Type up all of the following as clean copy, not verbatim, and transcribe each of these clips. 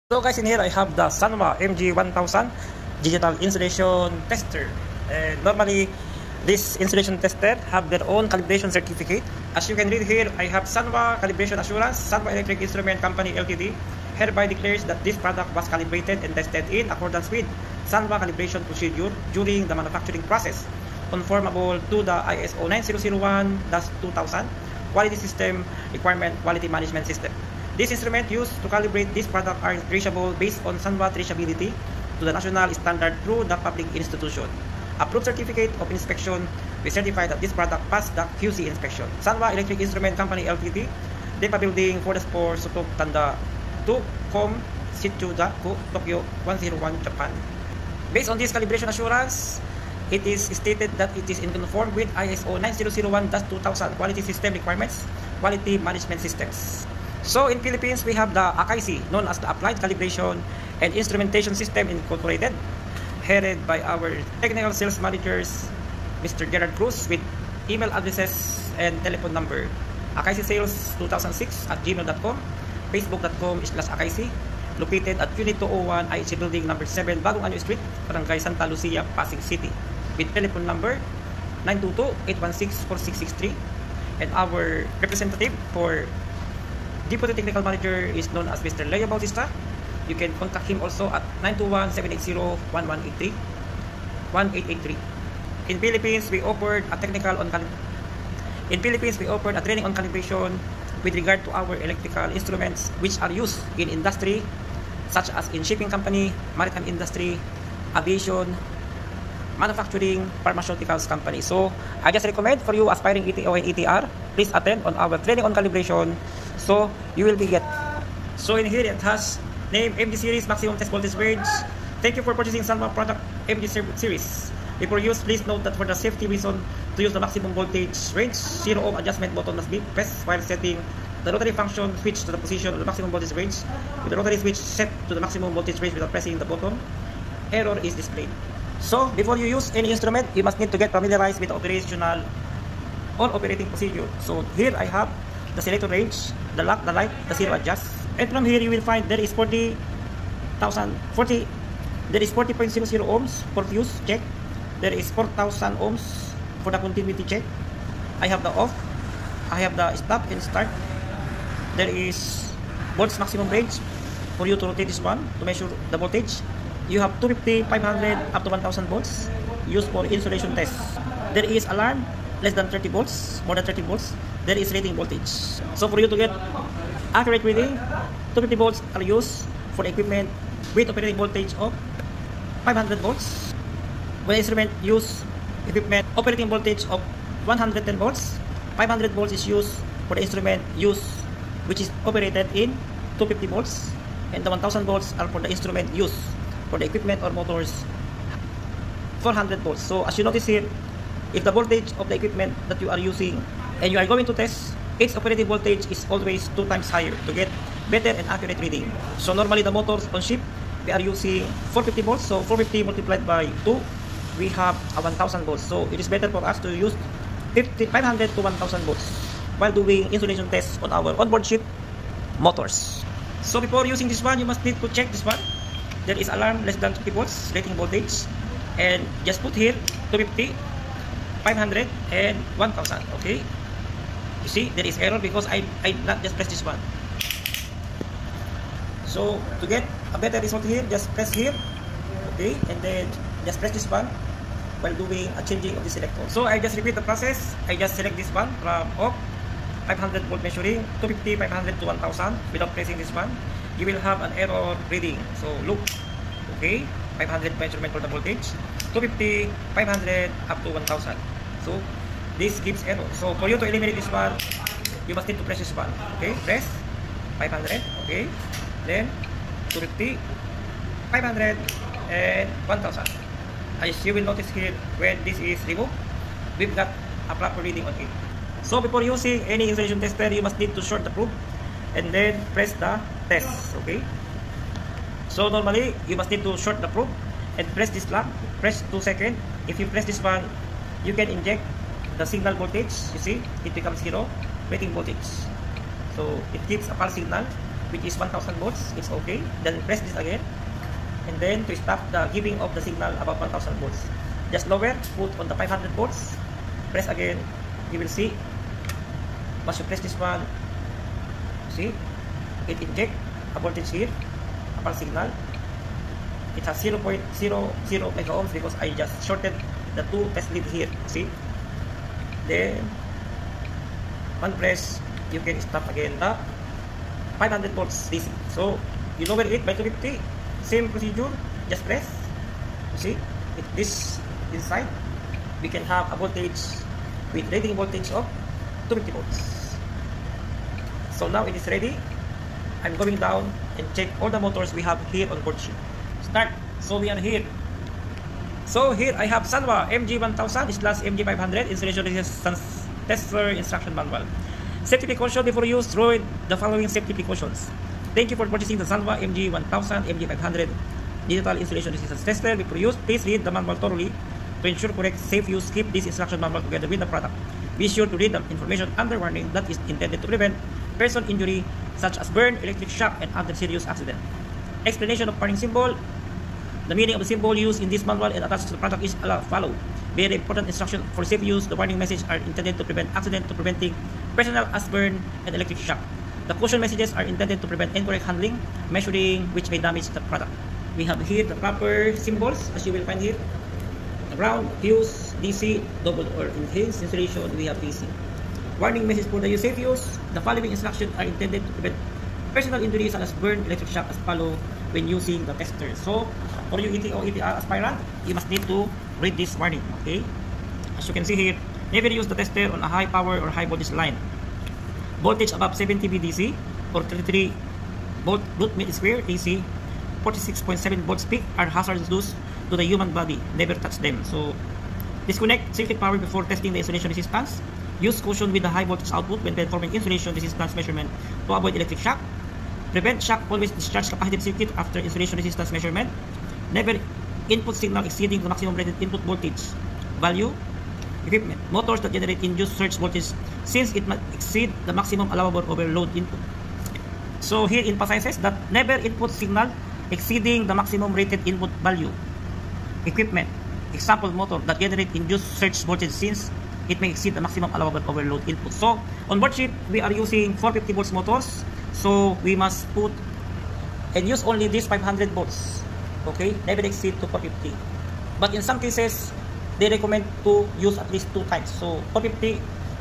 So guys, in here I have the Sanwa MG1000 digital insulation tester. And normally this insulation tester have their own calibration certificate. As you can read here, I have Sanwa Calibration Assurance, Sanwa Electric Instrument Company Ltd. hereby declares that this product was calibrated and tested in accordance with Sanwa calibration procedure during the manufacturing process, conformable to the ISO 9001-2000 Quality System Requirement Quality Management System. This instrument used to calibrate this product are traceable based on Sanwa traceability to the national standard through the public institution. Approved certificate of inspection, we certify that this product passed the QC inspection. Sanwa Electric Instrument Company Ltd. Depa Building, 4th floor, Sutok, Tanda, 2, Com, Shichuda-ku, Tokyo 101, Japan. Based on this calibration assurance, it is stated that it is in conform with ISO 9001-2000 Quality System Requirements, Quality Management Systems. So in Philippines, we have the AKIC, known as the Applied Calibration and Instrumentation System Incorporated, headed by our technical sales managers, Mr. Gerard Cruz, with email addresses and telephone number: akaicSales2006@gmail.com, facebook.com/akaicSales, located at Unit 201 IC Building number 7, Bagong Anyo Street, Barangay Santa Lucia, Pasig City, with telephone number 922-816-4663. And our representative for Deputy Technical Manager is known as Mr. Leo Bautista. You can contact him also at 921-780-1183, 1883. In Philippines, we offered a training on calibration with regard to our electrical instruments which are used in industry such as in shipping company, maritime industry, aviation, manufacturing, pharmaceuticals company. So I just recommend for you aspiring ETO and ETR, please attend on our training on calibration, so you will be get. So in here it has name MG series, maximum test voltage range. Thank you for purchasing Sanwa product MG series. Before use, please note that for the safety reason, to use the maximum voltage range, 0 ohm adjustment button must be pressed while setting the rotary function switch to the position of the maximum voltage range. With the rotary switch set to the maximum voltage range without pressing the button, error is displayed. So before you use any instrument, you must need to get familiarized with the operational or operating procedure. So here I have the selector range, the lock, the light, the zero adjust. And from here you will find there is 40.00 ohms for fuse check. There is 4,000 ohms for the continuity check. I have the off, I have the stop and start. There is volts maximum range for you to rotate this one to measure the voltage. You have 250, 500 up to 1000 volts used for insulation test. There is alarm less than 30 volts, more than 30 volts. There is rating voltage. So for you to get accurate reading, 250 volts are used for the equipment with operating voltage of 500 volts. When the instrument use equipment operating voltage of 110 volts, 500 volts is used for the instrument use which is operated in 250 volts, and the 1000 volts are for the instrument use for the equipment or motors 400 volts. So as you notice here, if the voltage of the equipment that you are using and you are going to test, its operating voltage is always 2 times higher to get better and accurate reading. So normally the motors on ship, we are using 450 volts, so 450 multiplied by 2, we have a 1000 volts. So it is better for us to use 500 to 1000 volts while doing insulation tests on our onboard ship motors. So before using this one, you must need to check this one. There is alarm less than 50 volts rating voltage, and just put here 250, 500 and 1000. Okay, you see there is error because I not just press this one. So to get a better result here, just press here, okay, and then just press this one while doing a changing of the selector. So I just repeat the process. I just select this one from off, 500 volt measuring, 250, 500 to 1000 without pressing this one. You will have an error reading. So look, okay, 500 measurement for the voltage, 250, 500 up to 1000. So this gives error. So for you to eliminate this one, you must need to press this one. Okay, press 500, okay, then 250, 500 and 1000. As you will notice here, when this is removed, we've got a proper reading on it. So before using any insulation tester, you must need to short the probe and then press the test. Okay, so normally you must need to short the probe and press this lock, press 2 seconds. If you press this one, you can inject the signal voltage. You see it becomes 0 rating voltage, so it gives a false signal which is 1000 volts, it's okay. Then press this again, and then to stop the giving of the signal above 1000 volts, just lower, put on the 500 volts, press again. You will see once you press this one, see it inject a voltage here, a pulse signal. It has 0.00 mega ohms because I just shorted the two test lead here. See, then one press, you can stop again the 500 volts DC. So you lower it by 250, same procedure, just press. You see, with this inside, we can have a voltage with rating voltage of 250 volts. So now it is ready. I'm going down and check all the motors we have here on board sheet. Start. So we are here. So here I have Sanwa MG1000/MG500 installation resistance tester instruction manual. Safety precaution before use. Throw the following safety precautions. Thank you for purchasing the Sanwa MG1000/MG500 digital installation resistance tester. Before use, please read the manual thoroughly to ensure correct safe use. Keep this instruction manual together with the product. Be sure to read the information under warning that is intended to prevent person injury such as burn, electric shock, and other serious accident. Explanation of warning symbol. The meaning of the symbol used in this manual and attached to the product is follow. Very important instruction for safe use. The warning messages are intended to prevent accident, to preventing personal as burn and electric shock. The caution messages are intended to prevent incorrect handling, measuring, which may damage the product. We have here the proper symbols, as you will find here. Ground, fuse, DC, double or enhanced installation, we have DC. Warning message for the safe use. The following instructions are intended to prevent personal injuries such as burn, electric shock as follow when using the tester. So, for you ETO, ETR aspirant, you must need to read this warning, okay? As you can see here, never use the tester on a high power or high voltage line. Voltage above 70 VDC or 33 volt root meter square AC, 46.7 volts peak are hazardous to the human body. Never touch them. So, disconnect circuit power before testing the insulation resistance. Use caution with the high voltage output when performing insulation resistance measurement to avoid electric shock. Prevent shock. Always discharge capacitive circuit after insulation resistance measurement. Never input signal exceeding the maximum rated input voltage value. Equipment. Motors that generate induced surge voltage since it must exceed the maximum allowable overload input. So here emphasizes that never input signal exceeding the maximum rated input value. Equipment. Example, motor that generate induced surge voltage since it may exceed the maximum allowable overload input. So on board sheet, we are using 450 volts motors. So we must put and use only this 500 volts. Okay, never exceed to 450. But in some cases, they recommend to use at least 2 times. So 450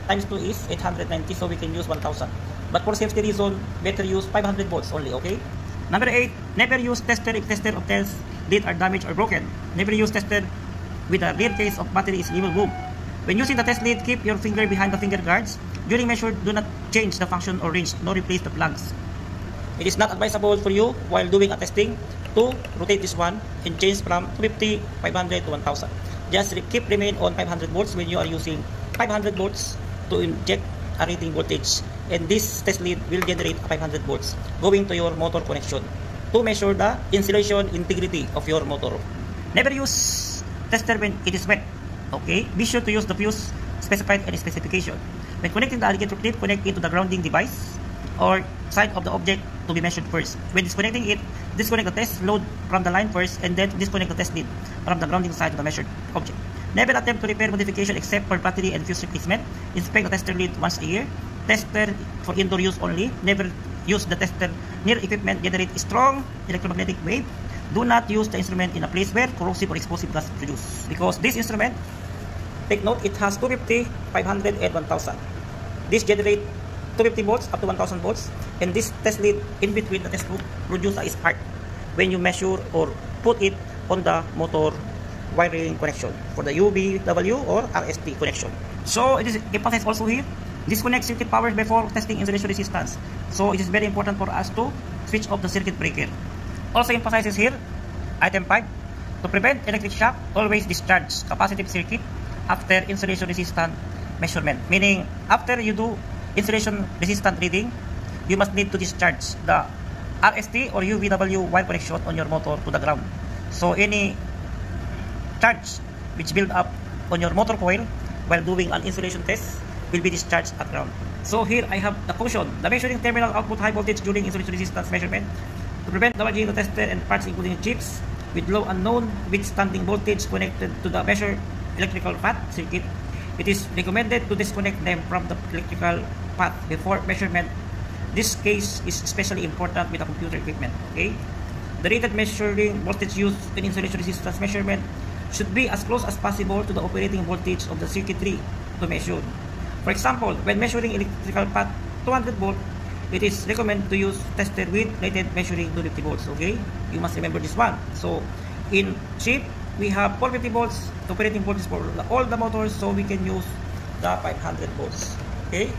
times 2 is 890. So we can use 1000. But for safety reason, better use 500 volts only. Okay. Number 8, never use tester if tester obtains lead are damaged or broken. Never use tester with a rear case of battery is removed. When using the test lead, keep your finger behind the finger guards. During measure, do not change the function or range, nor replace the plugs. It is not advisable for you while doing a testing to rotate this one and change from 250, 500 to 1000. Just remain on 500 volts when you are using 500 volts to inject a rating voltage. And this test lead will generate 500 volts going to your motor connection to measure the insulation integrity of your motor. Never use tester when it is wet. Okay, be sure to use the fuse specified in the specification. When connecting the alligator clip, connect it to the grounding device or side of the object to be measured first. When disconnecting it, disconnect the test load from the line first and then disconnect the test lead from the grounding side of the measured object. Never attempt to repair modification except for battery and fuse replacement. Inspect the tester lead once a year. Tester for indoor use only. Never use the tester near equipment generate strong electromagnetic wave. Do not use the instrument in a place where corrosive or explosive gas is produced. Because this instrument, take note, it has 250, 500, and 1000. This generates 250 volts up to 1000 volts. And this test lead in between the test loop produces a spark when you measure or put it on the motor wiring connection for the UVW or RST connection. So it is emphasized also here, disconnect circuit power before testing insulation resistance. So it is very important for us to switch off the circuit breaker. Also emphasizes here, item 5, to prevent electric shock, always discharge capacitive circuit after insulation resistance measurement. Meaning, after you do insulation resistance reading, you must need to discharge the RST or UVW wire connection on your motor to the ground. So any charge which build up on your motor coil while doing an insulation test will be discharged at ground. So here I have the function, the measuring terminal output high voltage during insulation resistance measurement to prevent damaging the tester and parts including chips with low unknown withstanding voltage connected to the measured electrical path circuit. It is recommended to disconnect them from the electrical path before measurement. This case is especially important with the computer equipment. Okay, the rated measuring voltage used in insulation resistance measurement should be as close as possible to the operating voltage of the circuitry to measure. For example, when measuring electrical path 200 volt, it is recommended to use tester with rated measuring 250 volts. Okay, you must remember this one. So in chip, we have 450 volts operating voltage for all the motors, so we can use the 500 volts. Okay.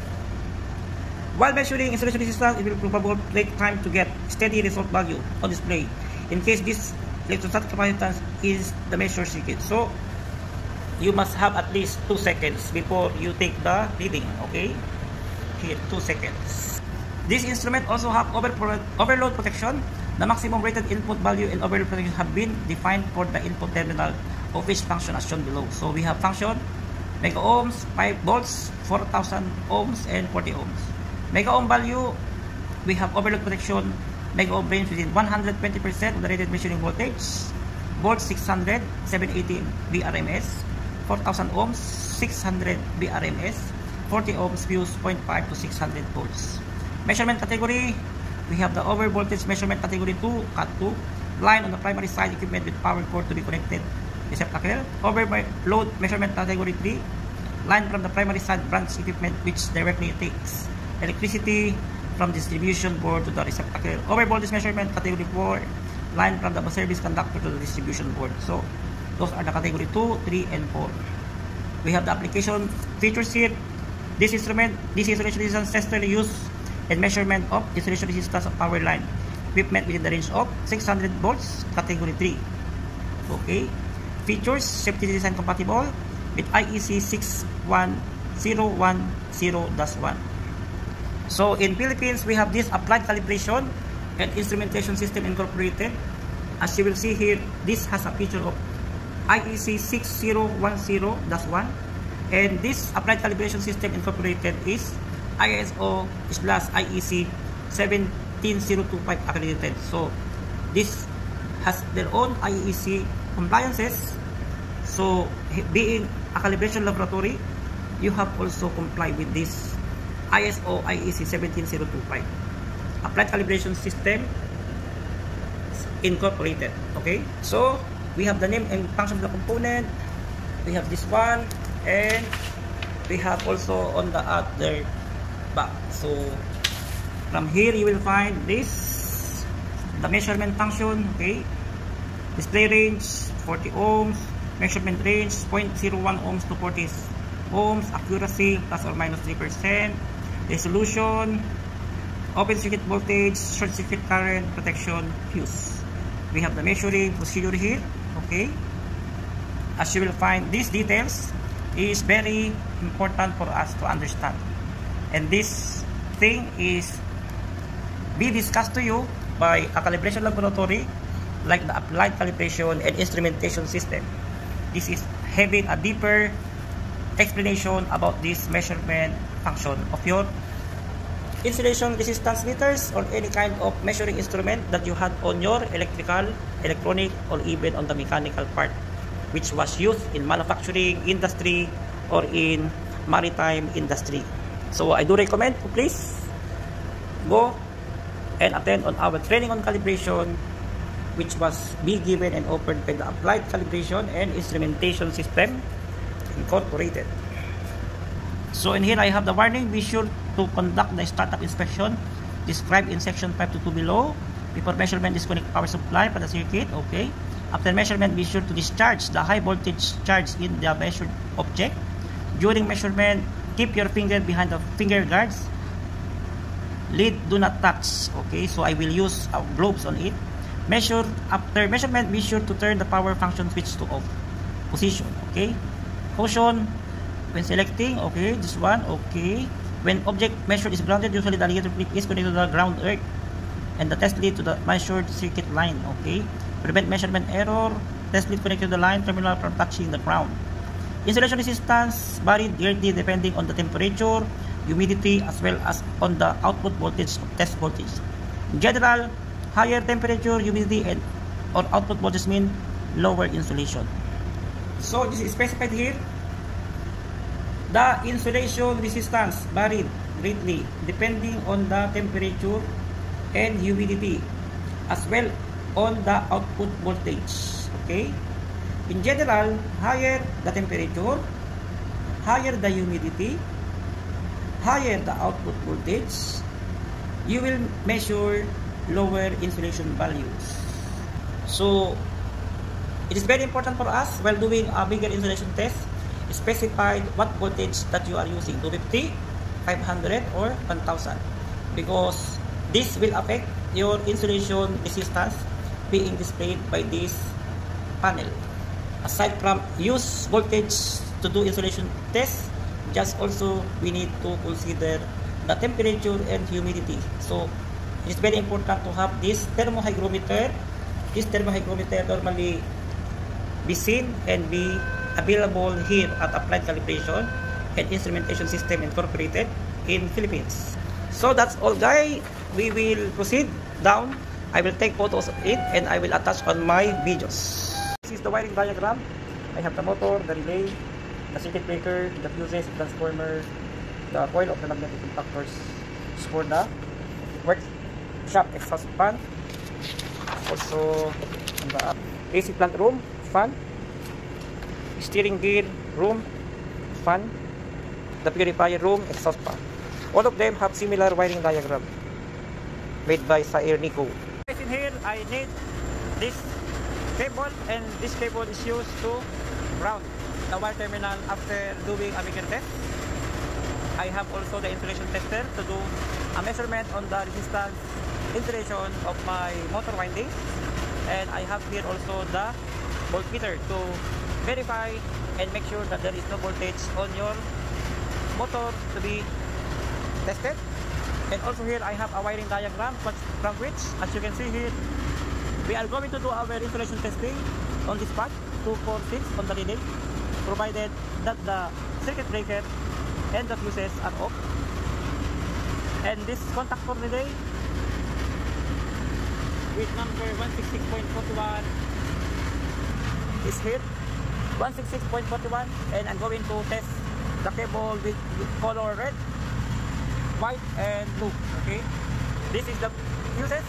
While measuring insulation resistance, it will probably take time to get steady result value on display. In case this electrostatic capacitance is the measure circuit, so you must have at least 2 seconds before you take the reading. Okay, here 2 seconds. This instrument also have overload protection. The maximum rated input value and overload protection have been defined for the input terminal of each function as shown below. So we have function mega ohms, 5 volts, 4000 ohms, and 40 ohms. Mega ohm value, we have overload protection. Mega ohm range within 120% of the rated measuring voltage. Volts 600, 780 VRMS. 4000 ohms, 600 VRMS. 40 ohms views 0.5 to 600 volts. Measurement category, we have the over voltage measurement category 2, cut 2. Line on the primary side equipment with power cord to be connected. Receptacle. Overload measurement category 3. Line from the primary side branch equipment which directly takes electricity from distribution board to the receptacle. Over voltage measurement category 4. Line from the service conductor to the distribution board. So those are the category 2, 3, and 4. We have the application features here. This instrument, this insulation resistance tester used in measurement of insulation resistance of power line equipment within the range of 600 volts, category 3. Okay. Features, safety design compatible with IEC 61010-1. So in Philippines, we have this applied calibration and instrumentation system incorporated. As you will see here, this has a feature of IEC 6010-1, and this applied calibration system incorporated is ISO/IEC 17025 accredited. So this has their own IEC compliances. So being a calibration laboratory, you have also complied with this ISO IEC 17025 applied calibration system incorporated. Okay, so we have the name and function of the component. We have this one, and we have also on the other back. So from here you will find this, the measurement function. Okay, display range 40 ohms, measurement range 0.01 ohms to 40 ohms, accuracy plus or minus 3%, resolution, open circuit voltage, short circuit current, protection, fuse. We have the measuring procedure here. Okay, as you will find, these details is very important for us to understand, and this thing is be discussed to you by a calibration laboratory like the applied calibration and instrumentation system. This is having a deeper explanation about this measurement function of your insulation resistance meters or any kind of measuring instrument that you had on your electrical, electronic, or even on the mechanical part, which was used in manufacturing industry or in maritime industry. So I do recommend to please go and attend on our training on calibration, which was be given and offered by the applied calibration and instrumentation system incorporated. So in here I have the warning: be sure to conduct the startup inspection described in section 522 below. Before measurement, disconnect power supply from the circuit. Okay. After measurement, be sure to discharge the high voltage charge in the measured object. During measurement, keep your finger behind the finger guards. Lead do not touch. Okay, so I will use gloves on it. After measurement, be sure to turn the power function switch to off position. Okay. Caution when selecting. Okay, this one. Okay. When object measured is grounded, usually the alligator clip is connected to the ground earth and the test lead to the measured circuit line. Okay. Prevent measurement error. Test lead connected to the line terminal from touching the ground. Insulation resistance varied greatly depending on the temperature, humidity, as well as on the output voltage of test voltage. In general, higher temperature, humidity, and or output voltage mean lower insulation. So this is specified here. The insulation resistance varied greatly depending on the temperature and humidity, as well on the output voltage. Okay? In general, higher the temperature, higher the humidity, higher the output voltage, you will measure lower insulation values. So it is very important for us while doing a bigger insulation test, specify what voltage that you are using, 250, 500, or 1000, because this will affect your insulation resistance being displayed by this panel. Aside from use voltage to do insulation test, just also we need to consider the temperature and humidity. So it is very important to have this thermohygrometer. This thermohygrometer normally be seen and be available here at Applied Calibration and Instrumentation System Incorporated in Philippines. So that's all, guys. We will proceed down. I will take photos of it and I will attach on my videos. This is the wiring diagram. I have the motor, the relay, the circuit breaker, the fuses, the transformer, the coil of the magnetic contactors for the workshop exhaust fan. Also, the AC plant room fan, steering gear room fan, the purifier room exhaust fan. All of them have similar wiring diagram made by Sair Nico. In here, I need this cable, and this cable is used to ground the wire terminal after doing a bigger test. I have also the insulation tester to do a measurement on the resistance insulation of my motor windings, and I have here also the voltmeter to verify and make sure that there is no voltage on your motor to be tested. And also here I have a wiring diagram from which, as you can see here, we are going to do our insulation testing on this part 246 on the relay, provided that the circuit breaker and the fuses are off. And this contactor relay with number 166.41 is here, 166.41, and I'm going to test the cable with color red, white, and blue. Okay, this is the fuses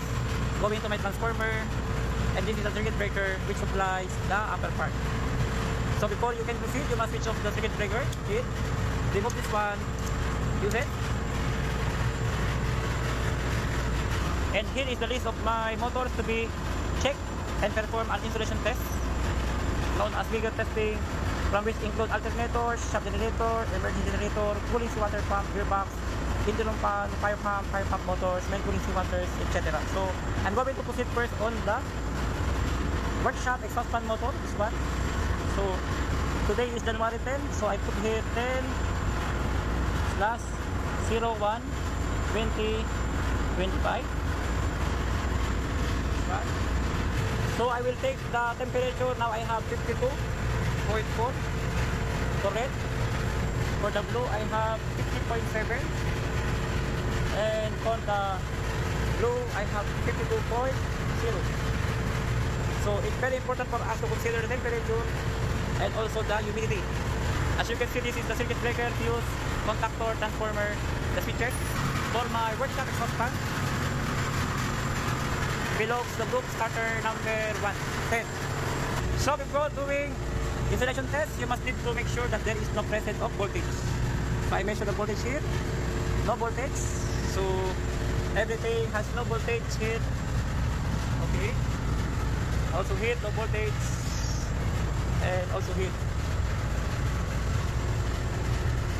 going to my transformer, and this is the circuit breaker which supplies the upper part. So before you can proceed, you must switch off the circuit breaker. Okay, remove this one, use it. And here is the list of my motors to be checked and perform an insulation test known as vigor testing, from which include alternators, shaft generator, emergency generator, cooling water pump, gearbox, pendulum fan, fire pump motors, main cooling waters, etc. So I'm going to proceed first on the workshop exhaust fan motor, this one. So today is January 10, so I put here 10/01/2025. So I will take the temperature. Now I have 52.4 for red. For the blue I have 50.7, and for the blue I have 52.0. So it's very important for us to consider the temperature and also the humidity. As you can see, this is the circuit breaker, fuse, contactor, transformer, the switches. For my workshop exhaust fan belongs the group starter number 110. So before doing insulation test, you must need to make sure that there is no presence of voltage. So I measure the voltage here, no voltage. So everything has no voltage here. Okay. Also here, no voltage, and also here.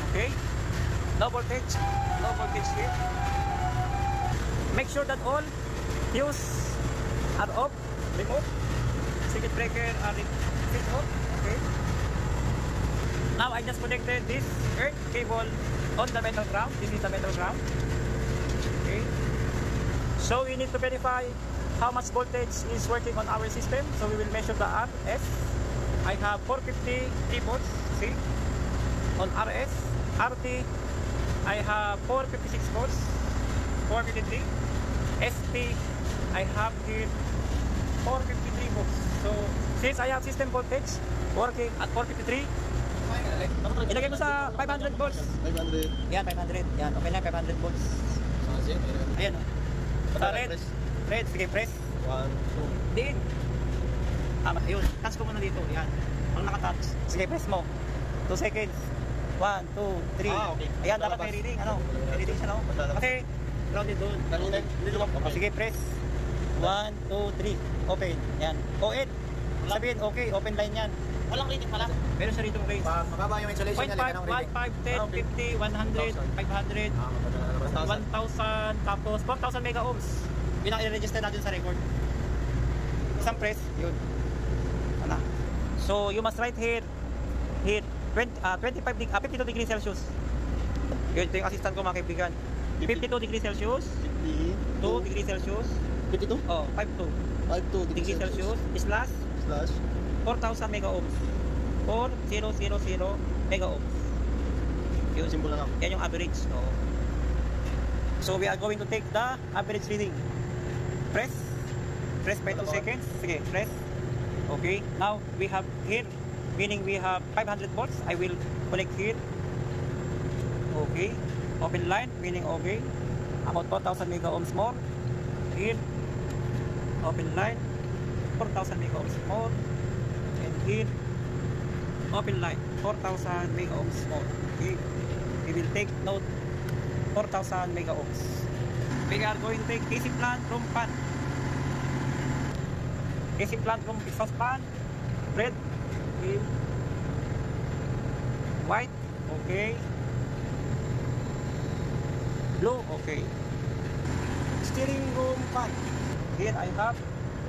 Okay. No voltage here. Make sure that all fuse are off, remove. Circuit breaker are switched off. Okay. Now I just connected this earth cable on the metal ground. This is the metal ground. Okay. So we need to verify how much voltage is working on our system. So we will measure the RS. I have 450 volts. See, on RS, RT I have 456 volts, 453. SP, I have here 453 volts. So, since I have system voltage working at 453, ilagay mo sa 500 volts. 500. Yan, 500. Yan, okay na, 500 volts. Ayan. Sa red. Red, sige, press. 1, 2. Din. Yun, touch ko muna dito. Yan. Pag nakatouch. Sige, press mo. 2 seconds. 1, 2, 3. Okay. Ayan, dapat may reading. Ano? May reading siya, no? Kasi, grounded doon. Sige, press. 1, 2, 3. Open. Yan. ON. Sabihin, okay. Open line yan. Walang reading pala. Meron siya rito range. Mababa yung insulation 0.5, niya. 1, 5, 10, 50, 100, 500, 1,000, tapos 4,000 mega ohms. Yun ang i-register natin sa record. Isang press, yun. Ano? So, you must write here 52 degrees Celsius. Yun, ito yung assistant ko mga kaibigan. 52 degrees Celsius, 2 degrees Celsius, 52? oh, 52 52 degrees Celsius, slash 4,000 mega ohms. 4000 mega ohms. Yun. Simple lang ako. Yan yung average. So we are going to take the average reading. Press. Press by 2 seconds. Sige, press. Okay. Now we have here, meaning we have 500 volts. I will connect here. Okay. Open line, meaning okay. About 4,000 mega ohms more. Here. Open line. 4,000 mega ohms more. And here. Open line. 4,000 mega ohms more. Okay. We will take note 4,000 mega ohms. We are going to take AC plant from pan. AC plant from exhaust fan. Red. Okay. White. Okay. Blue. Okay. Steering room fan. Here I have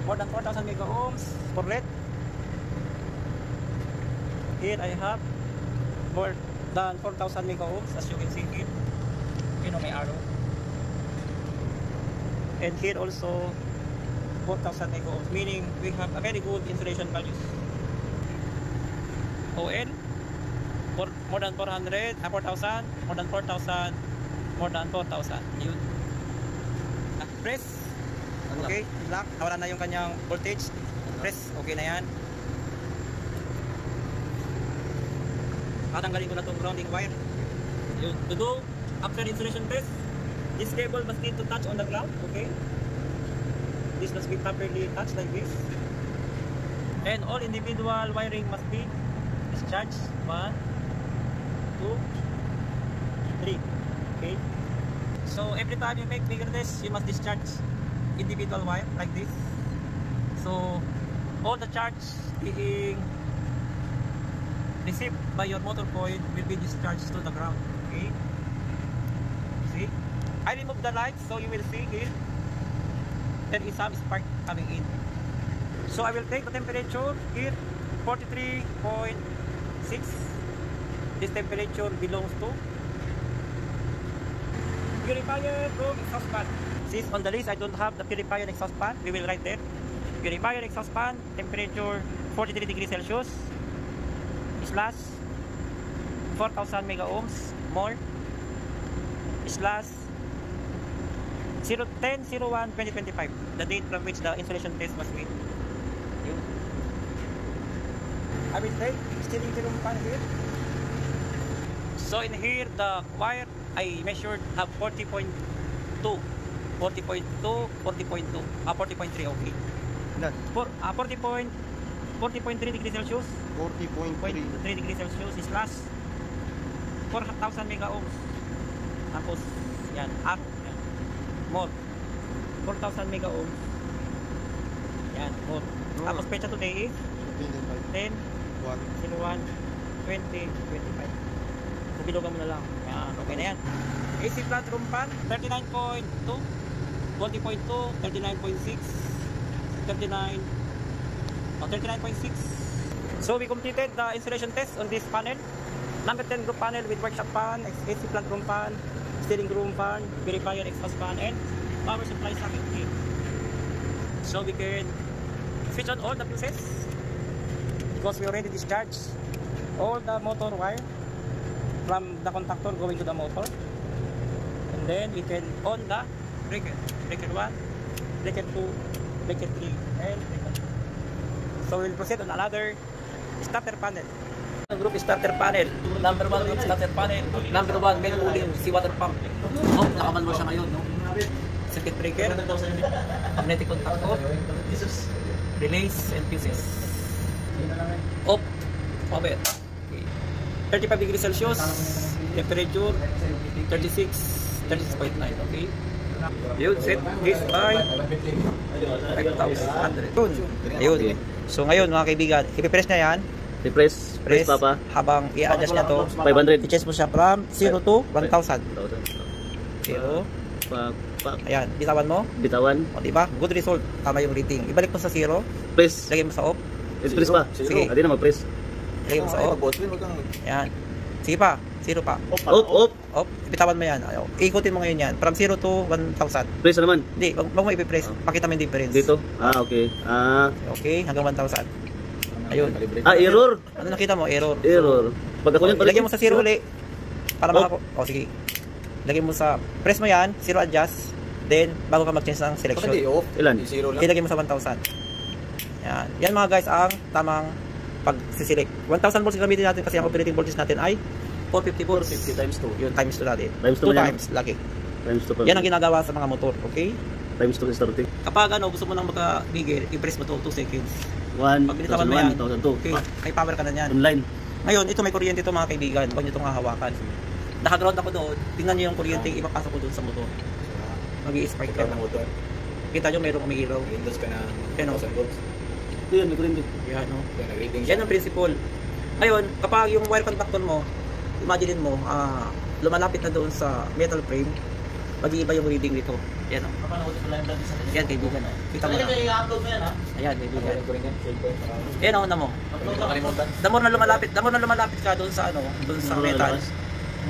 more than 4,000 mega ohms for red. Here I have more than 4,000 mega ohms, as you can see here. You know my arrow. And here also 4,000 mega ohms, meaning we have a very good insulation values. OL for more than 400, 4,000, more than 4,000, more than 4,000. Yun. Press. Okay, lock. Nawala na yung kanyang voltage. Press. Okay na yan. Tatanggalin ko na itong grounding wire. Yun. To do after insulation test, this cable must need to touch on the ground. Okay. This must be properly touched like this. And all individual wiring must be discharged. 1, 2, 3. Okay. So every time you make bigger test, you must discharge individual wire like this. So all the charge being received by your motor coil will be discharged to the ground. Okay. See? I remove the lights so you will see here there is some spark coming in. So I will take the temperature here 43.6. This temperature belongs to purifier from exhaust fan. Since on the list I don't have the purifier exhaust fan, we will write there. Purifier exhaust fan, temperature 43 degrees Celsius, slash 4,000 mega ohms more, slash 10/01/2025, the date from which the insulation test was made. I will take steering room fan here. So in here the wire I measured have 40.2, 40.3, okay. Ilan? 40.3 degrees Celsius, 40.3. degrees Celsius slash 4,000 mega ohms. Tapos yan, up, yan. More 4,000 mega ohms. Yan, more. Tapos pecha today is 10/01/2025. So bilugan mo na lang. Yan, okay na yan. AC plant room fan 39.2, 40.2, 39.6, 39.6. So we completed the installation test on this panel. Number 10 group panel with workshop fan, AC plant room fan, steering room fan, purifier exhaust fan, and power supply socket here. So we can switch on all the fuses because we already discharged all the motor wire from the contactor going to the motor. Then we can on the breaker. Breaker 1, breaker 2, breaker 3, and breaker 4. So we'll proceed on another starter panel. Group starter panel. Number 1 group starter panel. Number 1 main cooling seawater pump. Oh, nakaman mo siya ngayon, no? Circuit breaker, magnetic contactor, relays and fuses. Off, power. Okay. 35 degrees Celsius, temperature 36.9. Okay. Yun, set this by 5,100. Ayun. So ngayon mga kaibigan, ipipress na yan. Press papa. Habang i-adjust niya to, 500. i-change mo siya from 0 to 1,000. 0. Ayan, bitawan mo. Bitawan. O diba? Good result. Tama yung rating. Ibalik mo sa 0. Press. Lagay mo sa off. Press pa. Sige. Hindi na mag-press. Lagay mo sa off. Ayan. Sige pa. 0 pa. Off. Off. Bitawan mo yan. Ayaw. Ikutin mo ngayon yan. From 0 to 1,000. Press na naman. Hindi. Wag mo ipipress. Pakita mo yung difference. Dito. Okay. Okay. Hanggang 1,000. Ayun. Error. Ano nakita mo? Error. Error. Pag ako Ilagay mo sa 0 uli. Para makako. O sige. Lagay mo sa, press mo yan, 0 adjust, then bago ka mag-change ng selection. Ilan? Ilagay mo sa 1,000. Yan. Yan mga guys ang tamang pag-select. 1,000 volts gamitin natin kasi ang operating voltage natin ay 450 volts. 50 times 2. Yun, times 2 natin. Times 2 2 times, lagi. Times 2 pa. Yan ang ginagawa sa mga motor, okay? Times 2 is 30. Kapag gusto mo nang magka-bigger, i-press mo to 2 seconds. 1, Pag binitawan mo yan, 1,002. okay, may power ka na yan. Online. Ngayon, ito may kuryente ito mga kaibigan. Huwag nyo itong hahawakan. Nakaground ako doon. Tingnan nyo yung kuryente ipapasok ko doon sa motor. Mag-i-spark ka. Kita nyo mayroong umiilaw. Windows ka na Yan o. 1,000 volts. Ito yan, may kuryente. Yan o. Nag-reading Yan ang principle. Ngayon, kapag yung wire contactor mo, imagine mo, lumalapit na doon sa metal frame, mag-iiba yung reading dito. Yan o. Yan kaibigan o. Kita mo na. Ayan kaibigan. Yan o, na mo. The more na lumalapit ka doon sa ano, doon sa metal.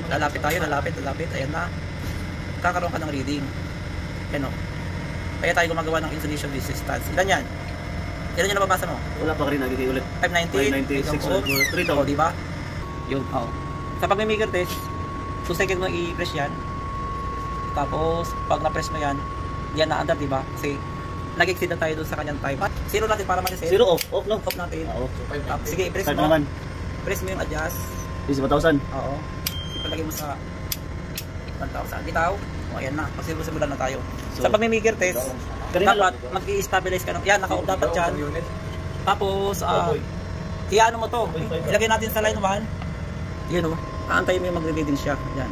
Lalapit tayo, lalapit. Ayan na. Kakaroon ka ng reading. Yan o. Kaya tayo gumagawa ng insulation resistance. Ilan yan? Ilan yung nababasa mo? Wala pa rin nagiging ulit. 590, 6, 3,000. o, diba? Yun, o. Sa pag-meter test, 2 seconds mo i-press yan. Tapos, pag na-press mo yan, yan na under, diba? Kasi, nag-exceed na tayo doon sa kanyang time. Zero natin para ma-reset. 0 off. Off no? Off natin. Oo. Tapos, sige, i-press Start mo. naman. Press mo yung adjust. Is 1,000. Oo. Ipalagay mo sa 1,000. Bitaw. O, ayan na. Pasimulan na tayo. Sa pag-meter test, dapat mag-i-stabilize ka ng, yan, naka-off dapat yan. Tapos, iano mo to. Ilagay natin sa line 1. Yun o. Aantayin mo yung magre-reading siya. Yan.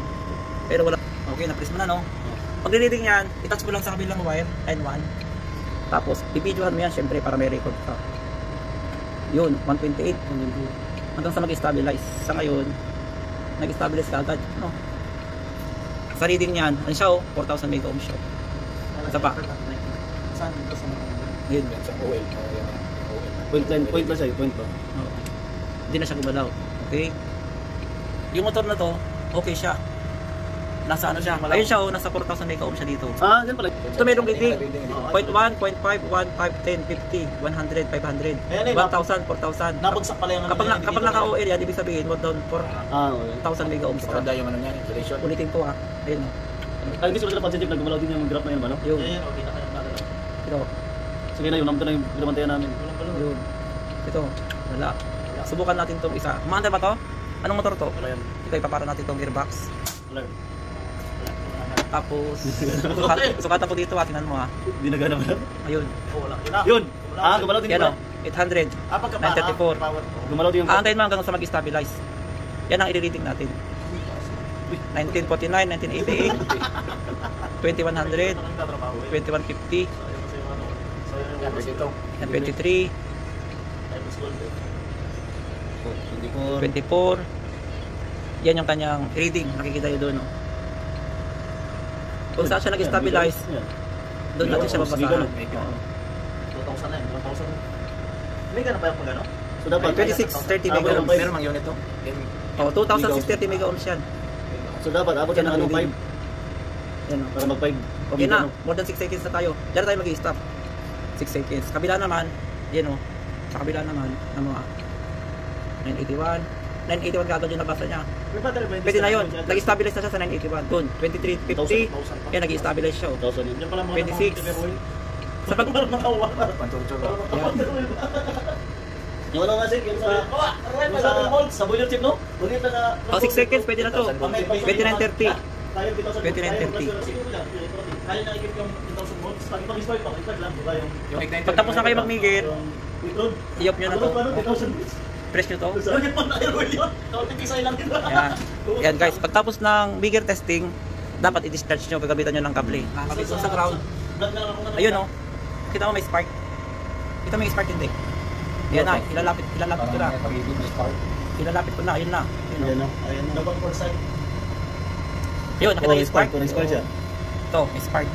Pero wala. Okay, na-press mo na, no? Pag-reading yan, itouch mo lang sa kabilang wire, line 1. Tapos, i-videohan mo yan, syempre, para may record ka. Yun, 128. Hanggang sa mag-stabilize. Sa ngayon, nag-stabilize ka agad. No? Sa reading niyan, ano siya, 4,000 mega ohms siya. Isa pa. Yun. Point lang siya. Point pa. Oo. Hindi na siya gumalaw. Okay? Yung motor na to, okay siya. Nasa ano siya? Ayun siya, nasa 4,000 mega ohms siya dito. Ganun pala. Ito mayroong reading. 0.1, 0.5, 1, 5, 10, 50, 100, 500, 1,000, 4,000. Nabagsak pala yung Kapag naka-OL yan, ibig sabihin, more down Okay. 4,000 mega ohms ka. Maganda yung ano niya, installation. Ulitin ko Ayun. Hindi sila napansin, nagumalaw din yung graph na yun, ano? Yun. Ito. Sige na yun, naman na yung pinamantayan namin. Yun. Ito. Wala. Subukan natin itong isa. Maandar ba to? Anong motor to? Wala yan. Ito, ipapara natin itong gearbox. Wala. Tapos, sukatan ko dito, tingnan mo Hindi na gana ba? Ayun. Yun! Gumalaw din Yan yung 800, 934. Gumalaw din yung Aantayin mo hanggang sa mag-stabilize. Yan ang i-reading natin. 1949, 1988, 2100, 2150, and 23, 24. Yan yung kanyang reading. Nakikita nyo doon. No? Kung saan siya nag-stabilize, doon natin siya babasahan. 2,000 na yun, 2,000. May gano'n pa yung pag ano? So dapat 2630 mega ohms. Meron mang unit to? 2630 mega ohms yan. So dapat abot siya ng ano 5 Yan o. para mag-5. Okay na, more than 6 seconds na tayo. Diyan na tayo mag-i-stop. 6 seconds. Kabila naman, yan o. Sa kabila naman, ano 981. 981 kagad yung nabasa niya. May battery ba? Pwede na yun. Nag-stabilize na siya sa 981. Doon, 2350. 1,000. Yan, nag-stabilize siya. 1,000 yun. Yan pala mga 26. Sa pag... Yung ano nga sir, yung sa boiler tip, no? Ulit na... Oh, 6 seconds, pwede na to. 2930. 2930. Kaya na ikip yung 2,000 volts. Pag-start pa, i-start lang, diba yung... Pagtapos na kayo mag-migit, Litron. i-off nyo na to. 2,000 volts. Press nyo to. Saan yung pang-air oil yun? Kaunti-kisay lang yun. Yan. Yan guys, pagtapos ng bigger testing, dapat i-discharge nyo, pagkabitan nyo ng kable. Nakakabit sa ground. Ayun oh. Kita mo may spark. Kita mo may spark hindi. Yan na, ilalapit ko na. Ilalapit ko na, ayun na. Ayan na. Ayan na. Dapat for side. Ayun, nakita yung spark. Spark siya. Ito, may spark.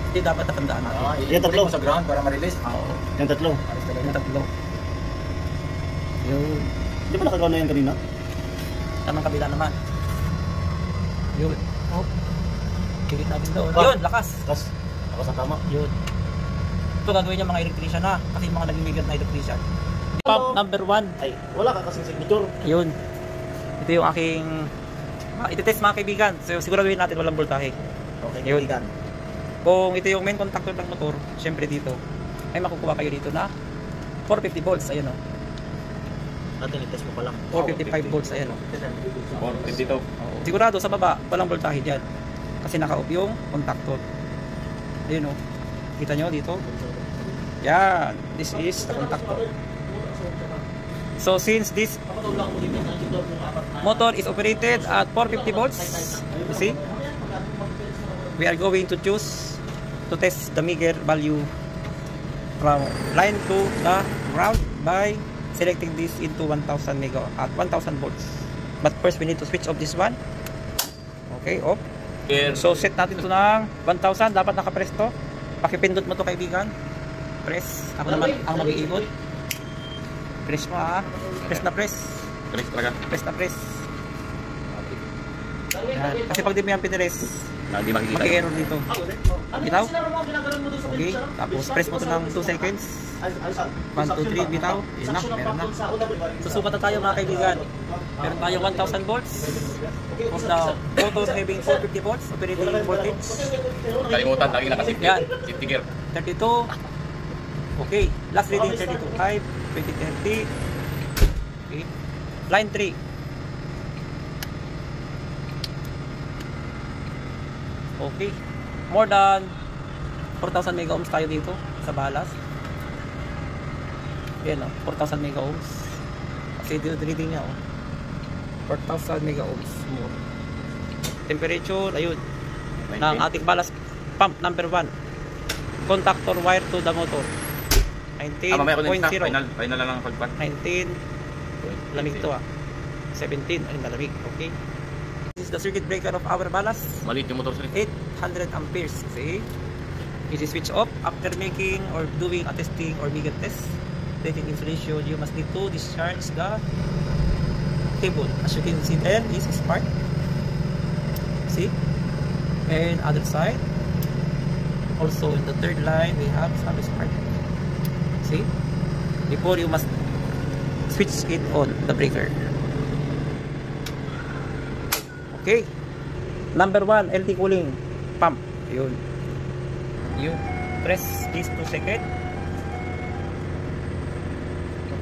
Hindi dapat natandaan natin. Yan tatlo. Sa ground para ma-release. Oo. Yan tatlo. Yung tatlo. Yun. Di ba nakagawa na yan kanina? Tamang kabila naman. Yun. Oh. Kilit natin doon. Yun, lakas. Lakas. Lakas ang tama. Yun. Ito gagawin niya mga electrician na. Kasi mga nagmimigat na electrician. Pump number 1. Ay, wala ka kasing signature. Yun. Ito yung aking... iti-test mga kaibigan. So, siguraduhin natin walang voltahe. Okay, Yun. kaibigan. Kung ito yung main contactor ng motor, syempre dito, ay makukuha kayo dito na 450 volts. Ayan o. Natin i-test mo pa lang. 455 volts. Ayan o. 452. Sigurado sa baba, walang voltahe dyan. Kasi naka-off yung contactor. Ayun o. Kita nyo dito? Yan. This is the contactor. So since this motor is operated at 450 volts, you see, we are going to choose to test the meager value from line to the ground by selecting this into 1000 mega at 1000 volts. But first we need to switch off this one. Okay, off. So set natin ito ng 1000. Dapat nakapress to. Pakipindot mo to kaibigan. Press. Ako naman ang mag-iikot. Press mo ha. Press na press. Press talaga. Press na press. Yan. Kasi pag di mo yan pinress, Hindi makikita. mag-error dito. Bitaw. Okay. Tapos press mo to ng 2 seconds. 1, 2, 3. Bitaw. Yun na. Meron na. Susukat na tayo mga kaibigan. Meron tayo 1000 volts. Of the motor having 450 volts. Operating voltage. Kalimutan, lagi nakasip. Yan. Safety gear. 32. Okay. Last reading 32.5. 2030. Okay. Line 3. Okay. More than 4,000 mega ohms tayo dito sa balas. Yan o. 4,000 mega ohms. Kasi dito reading niya o. 4,000 mega ohms more. Temperature, ayun. Ng ating balas pump number 1. Contactor wire to the motor. Mamaya ko din 19.0. final na lang ang pagpan. 19. Lamig to ah. 17. Ay, malamig. Okay. This is the circuit breaker of our balas. Maliit yung motor sir. 800 amperes. See? It is switch off after making or doing a testing or bigger test. Taking insulation, you must need to discharge the cable. As you can see there is spark. See? And other side. Also in the third line we have some spark. See? Before you must switch it on the breaker. Okay. Number 1, LT cooling pump. Yun. You press this 2 seconds.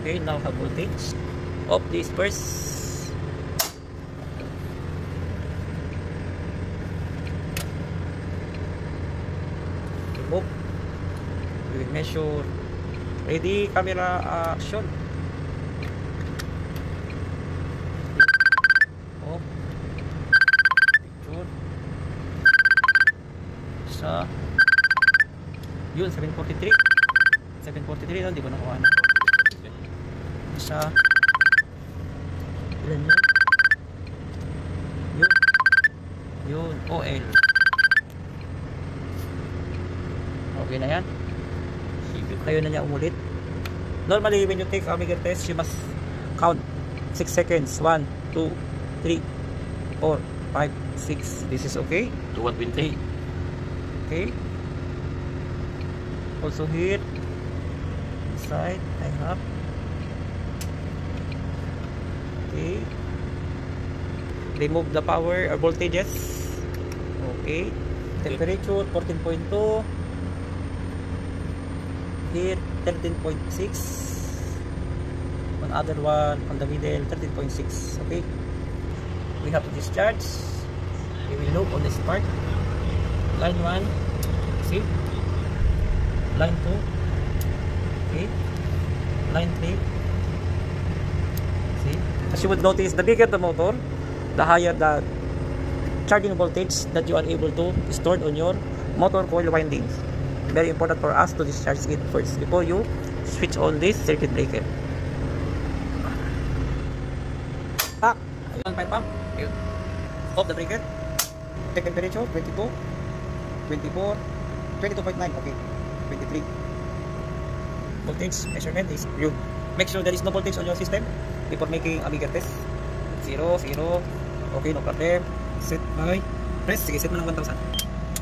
Okay, now have voltage. Off this first. Okay, move. We will measure. Ready, camera action. Off. Picture. Sa yun, 743. 743 no, hindi ko nakuha na. Sa ilan yun? Yun, OL. Okay na yan. Kayo na niya umulit. Normally when you take a meager test, you must count 6 seconds. 1, 2, 3, 4, 5, 6. This is okay. 220. Okay. Also here, inside I have. Okay. Remove the power or voltages. Okay. Temperature 14.2. Here 13.6. On other one on the middle 13.6. Okay. We have to discharge. We will look on this part. Line 1. See? Line 2. Okay. Line 3. See? As you would notice, the bigger the motor, the higher the charging voltage that you are able to store on your motor coil windings. Very important for us to discharge it first before you switch on this circuit breaker. Pump. Fire pump. Off the breaker. Check temperature 22, 24, 22.9. Okay. 23. Voltage measurement is good. Make sure there is no voltage on your system before making a bigger test. 0, 0. Okay, no problem. Set by press. Sige, set mo ng 1,000.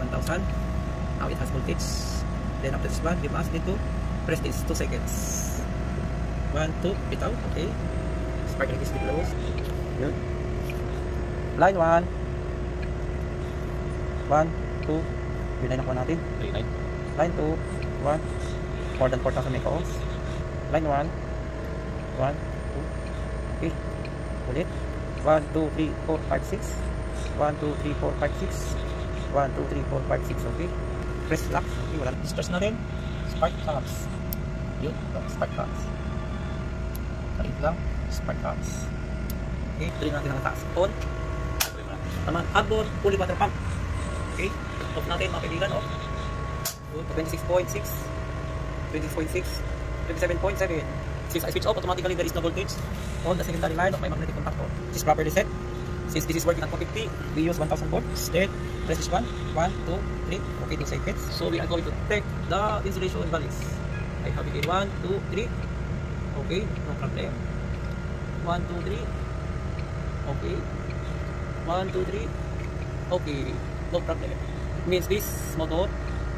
1,000. Now it has voltage. Then after this one, you must need to press this 2 seconds. 1, 2, it out. Okay. Spark like this with lows. Good. Line 1. 1, 2. Line ako natin. Line 2. 1. More than 4,000 megaohms. Line 1. 1, 2. Okay. Ulit. 1, 2, 3, 4, 5, 6. 1, 2, 3, 4, 5, 6. 1, 2, 3, 4, 5, 6. Okay. Press lock. Okay, wala. Discharge natin. Spark plugs. Yun. Spark plugs. Kalit lang. Spark plugs. Okay. Tuloy natin ang taas. On. Naman. Outboard. Fully water pump. Okay. Off natin mga kaibigan. Off. 26.6. 26.6. 27.7. Since I switch off, automatically there is no voltage on the secondary line of my magnetic contactor. This is properly set. Since this is working at 450, we use 1000 volts. Then press this one. 1, 2, 3. Okay, 2 seconds. So we are going to take the insulation values. I have it in 1, 2, 3. Okay, no problem. 1, 2, 3. Okay. 1, 2, 3. Okay, no problem. Means this motor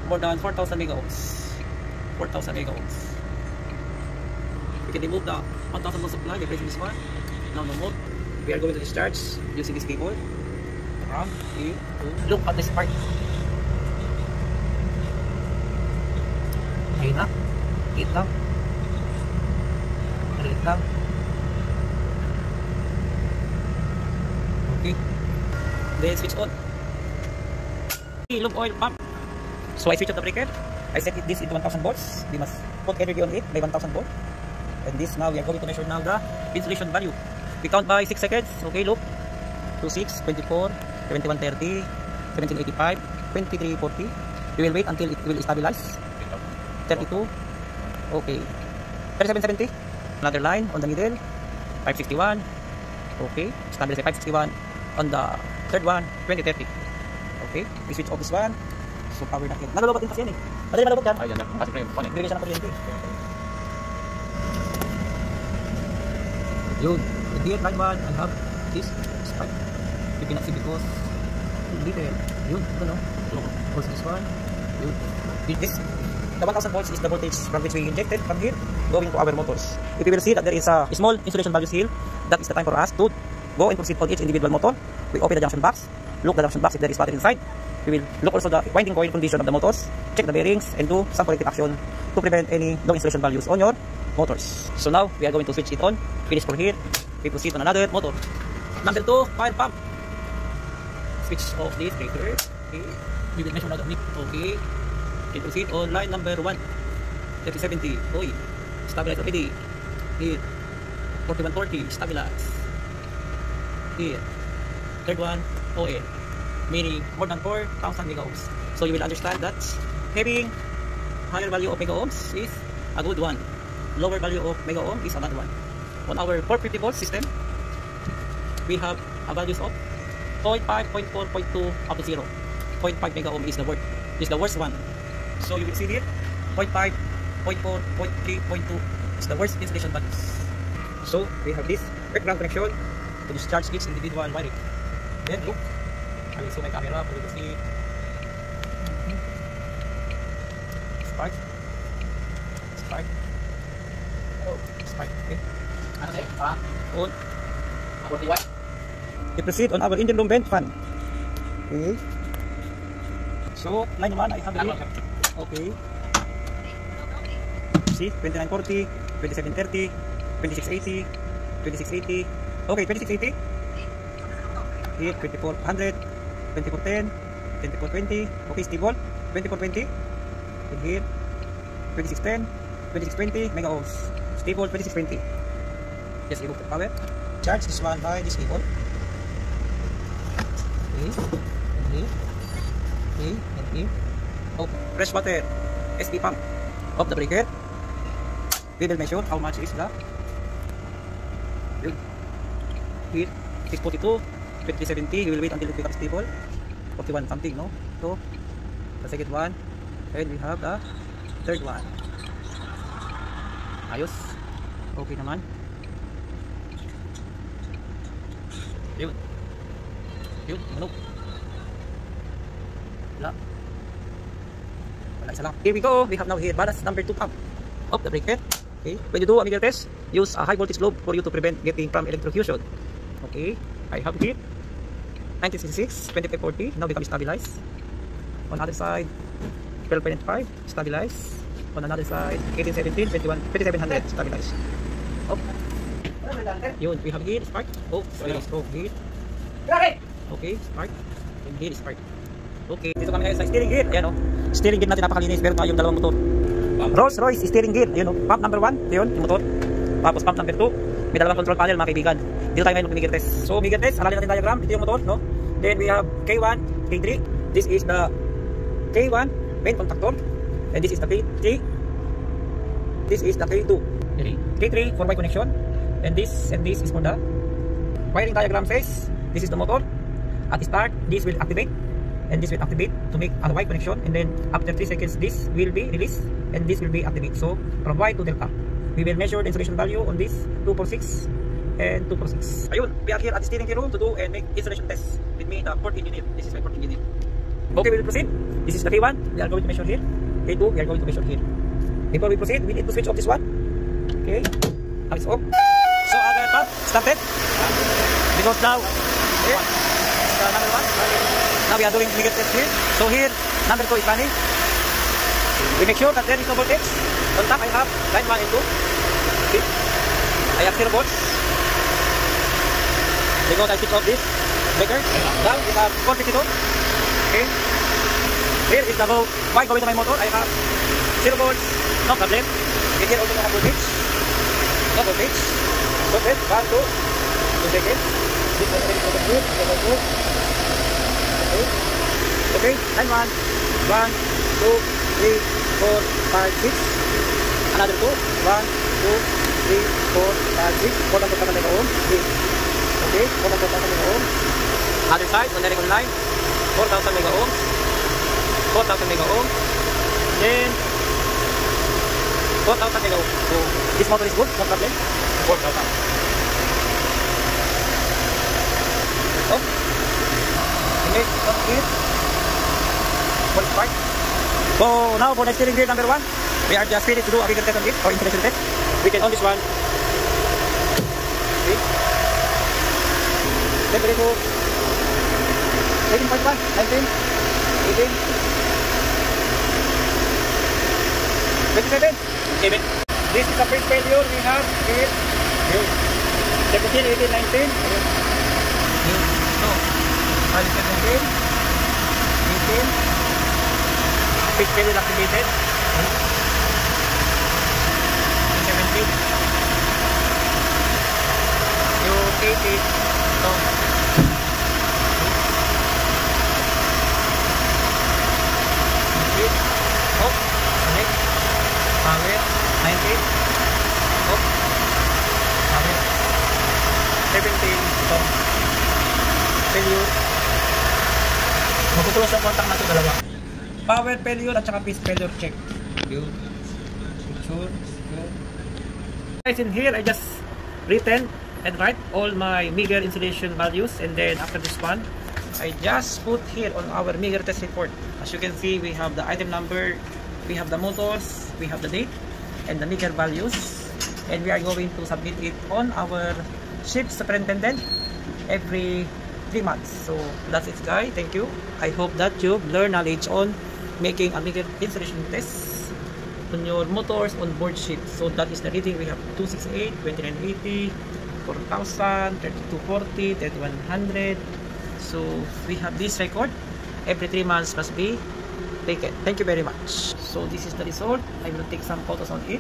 more than 4,000 megaohms. 4,000 megaohms. We can remove the 1,000 volt supply by pressing this one. Now no more. We are going to discharge using this cable. Around, look at this part. Ayun na. Hit lang. Hit lang. Okay. Then switch on. Lube oil pump. So I switch off the breaker. I set this into 1000 volts. We must put energy on it by 1000 volts. And this now we are going to measure now the insulation value. We count by 6 seconds. Okay, look. 26, 24, 7130, 1785, 2340. We will wait until it will stabilize. 32. Okay. 3770. Another line on the middle. 561. Okay. Stabilize at 561. On the third one, 2030. Okay. We switch off this one. So power natin. Nalulobot din kasi yan eh. Madali malubot yan. Ayan na. Kasi frame. Bigyan siya ng kuryente. Yun. And here, line 1, I have this spike. You cannot see because little. Yun. Ito no. Also this one. Yun. This. The 1000 volts is the voltage from which we injected from here going to our motors. If you will see that there is a small insulation value here, that is the time for us to go and proceed on each individual motor. We open the junction box, look the junction box if there is battery inside. We will look also the winding coil condition of the motors, check the bearings, and do some corrective action to prevent any low insulation values on your motors. So now we are going to switch it on. Finish for here. We proceed on another motor. Number 2, fire pump. Switch off this breaker. Okay. We will measure now the okay. We proceed on line number 1. 3070. Oil. Stabilize already. Here. 4140. Stabilize. Here. Third one. OL. Meaning more than 4,000 megaohms. So you will understand that having higher value of megaohms is a good one. Lower value of megaohm is a bad one. On our 450 volt system, we have a values of 0.5, 0.4, 0.2 up to 0. 0.5 megaohm is the worst one. So you will see here 0.5, 0.4, 0.3, 0.2 is the worst insulation values. So we have this background connection to discharge each individual wiring. Then look, I will zoom my camera for you to see. Spark. Spark. Oh, spark. Okay. Ano sa'yo? On. 40 watt. we proceed on our engine room vent fan. Okay. So, line naman, I have the lead. Okay. See, 2940, 2730, 2680, 2680. Okay, 2680. Here, 2400, 2410, 2420. Okay, stable. 2420. And here, 2610, 2620 mega ohms. Stable 2620. Just remove the power. Charge this one by this cable. Okay, and here, okay, and here. Oh, fresh water. SP pump of the breaker. We will measure how much is the here 642, 2070. We will wait until it becomes stable. 41 something, no? So the second one, and we have the third one. Ayos. Okay naman. Yun. Yun, manok. Wala. Wala, isa lang. Here we go. We have now here balance number 2 pump of the breaker. Okay. When you do a meter test, use a high voltage globe for you to prevent getting from electrocution. Okay. I have here 1966, 2540. Now become stabilized. On other side, 12.5 stabilized. On another side, 1817, 2700 stabilized. Oh. Yun, we have here spark. Oh, sorry, stroke here. Okay, spark. And here spark. Okay, dito kami ngayon sa steering gear. Ayan o. Steering gear natin napakalinis. Meron tayong dalawang motor. Rolls Royce steering gear. Ayan o. Pump number 1. Yun, yung motor. Tapos pump number 2. May dalawang control panel mga kaibigan. Dito tayo ngayon mag-meter test. So, meter test. Halalin natin diagram. Ito yung motor, no? Then we have K1, K3. This is the K1 main contactor. And this is the K3. This is the K2. K3 for Y connection. And this is for the wiring diagram says this is the motor. At the start, this will activate. And this will activate to make a Y connection. And then after 3 seconds, this will be released. And this will be activated. So from Y to delta. We will measure the insulation value on this 246 and 246. Ayun, we are here at the steering gear room to do and make insulation tests with me, the port engineer. This is my port engineer. Okay, we will proceed. This is the K1. We are going to measure here. K2, we are going to measure here. Before we proceed, we need to switch off this one. Okay, now it's off. So our pump started. Because now, here, the number 1. Now we are doing meter test here. So here, number 2 is running. We make sure that there is no voltage. On top I have line 1 and 2. Okay. I have 0 volts. Because I switch off this breaker. Now we have 452. Okay. Here is the Y going to my motor. I have 0 volts. No problem. Okay, here also I have voltage. No voltage. Okay. 1, 2. 2 seconds. This one is over here. Over here. Okay. Okay. Line 1. 1, 2, 3, 4, 5, 6. Another 2. 1, 2, 3, 4, 5, 6. 4,000 mega ohm. Okay. 4,000 mega ohm. Other side, on the recon line. 4,000 mega ohm. 4,000 mega ohm. Then 4,000 mega ohm. So this motor is good. No problem. 4,000. Oh. Okay. Okay. One part. So now for the steering gear number 1, we are just ready to do a bigger test on it or insulation test. We can on this one. Okay. Then ready to 18.1, 19, 18, 27. 7. This is the first failure we have here. 17, 18, 19. So, 17, 18. First failure activated. 17. You take it. So, oh, next. Power 19. Oh, power 17. So, failure. Magkukulos ang contact na ito dalawa. Power failure at saka piece failure check. Good. Picture. Good. Guys, in here I just written and write all my meager insulation values, and then after this one I just put here on our meager test report. As you can see, we have the item number, we have the motors, we have the date and the meager values, and we are going to submit it on our ship superintendent every 3 months. So that's it, guys. Thank you. I hope that you've learned knowledge on making a meter installation test on your motors on board ship. So that is the reading. We have 268, 2980, 4000, 3240, 3100. So we have this record. Every 3 months must be taken. Thank you very much. So this is the result. I will take some photos on it.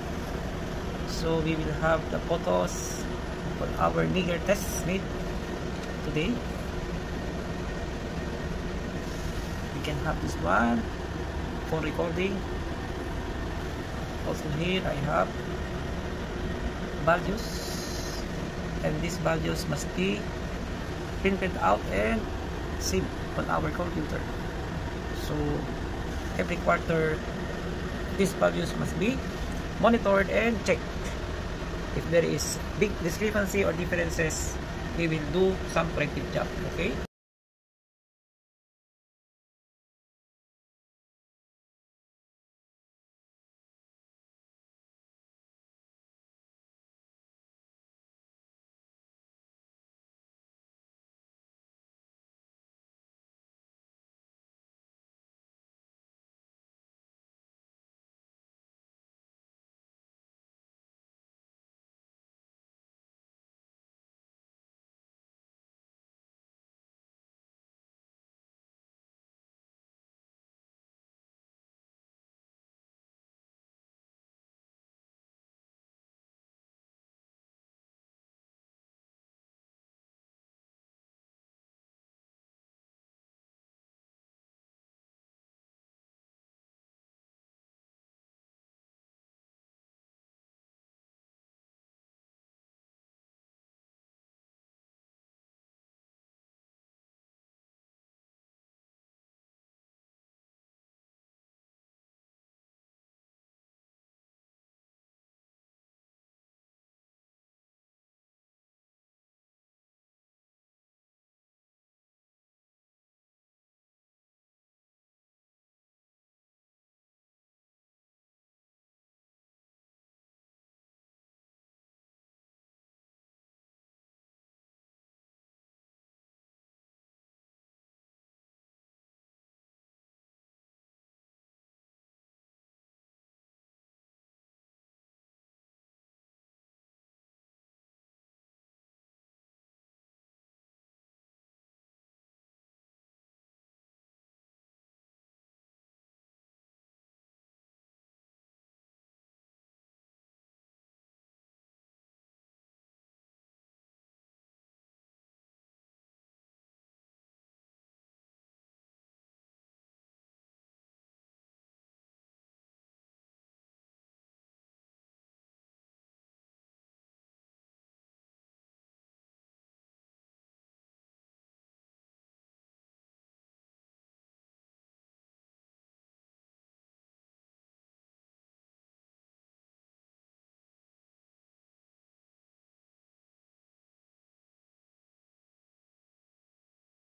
So we will have the photos for our meter test made today. We can have this one for recording. Also here I have values, and these values must be printed out and saved on our computer. So every quarter these values must be monitored and checked. If there is big discrepancy or differences, we will do some corrective job. Okay.